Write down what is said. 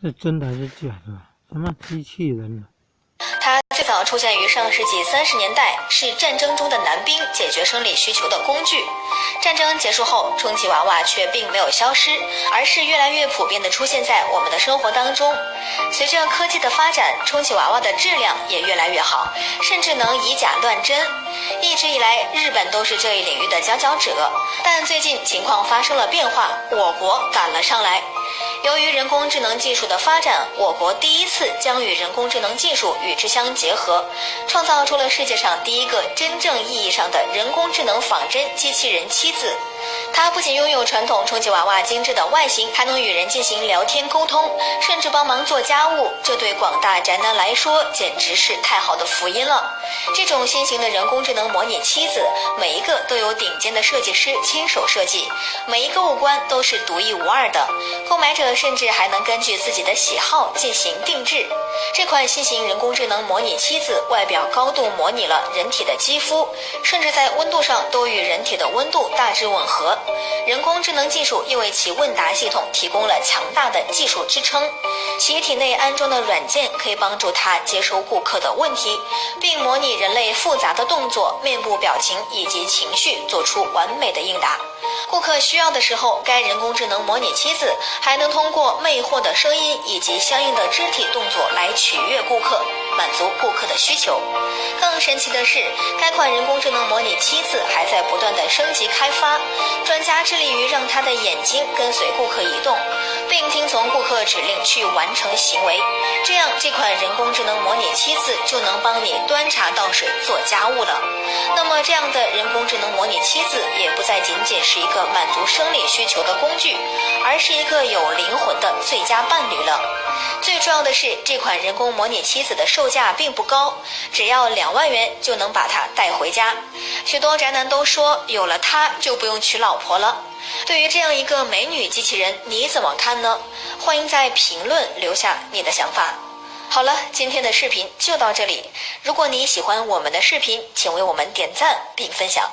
是真的还是假的？什么机器人呢？它最早出现于上世纪30年代，是战争中的男兵解决生理需求的工具。战争结束后，充气娃娃却并没有消失，而是越来越普遍地出现在我们的生活当中。随着科技的发展，充气娃娃的质量也越来越好，甚至能以假乱真。一直以来，日本都是这一领域的佼佼者，但最近情况发生了变化，我国赶了上来。由于人工智能技术的发展，我国第一次将与人工智能技术与之相结合，创造出了世界上第一个真正意义上的人工智能仿真机器人妻子。它不仅拥有传统充气娃娃精致的外形，还能与人进行聊天沟通，甚至帮忙做家务，这对广大宅男来说简直是太好的福音了。这种新型的人工智能模拟妻子，每一个都有顶尖的设计师亲手设计，每一个五官都是独一无二的，购买者甚至还能根据自己的喜好进行定制。这款新型人工智能模拟妻子外表高度模拟了人体的肌肤，甚至在温度上都与人体的温度大致吻合。人工智能技术又为其问答系统提供了强大的技术支撑，其体内安装的软件可以帮助它接收顾客的问题，并模拟人类复杂的动作、面部表情以及情绪，做出完美的应答。顾客需要的时候，该人工智能模拟妻子还能通过魅惑的声音以及相应的肢体动作来取悦顾客，满足顾客的需求。更神奇的是，该款人工智能模拟妻子还在不断的升级开发，专家致力于让它的眼睛跟随顾客移动，并听从顾客指令去完成行为，这样这款人工智能模拟妻子就能帮你端茶倒水做家务了。那么这样的人工智能模拟妻子也不再仅仅是一个满足生理需求的工具，而是一个有灵魂的最佳伴侣了。最重要的是，这款人工模拟妻子的售价并不高，只要2万元就能把它带回家。许多宅男都说，有了它就不用娶老婆了。对于这样一个美女机器人，你怎么看呢？欢迎在评论留下你的想法。好了，今天的视频就到这里。如果你喜欢我们的视频，请为我们点赞并分享。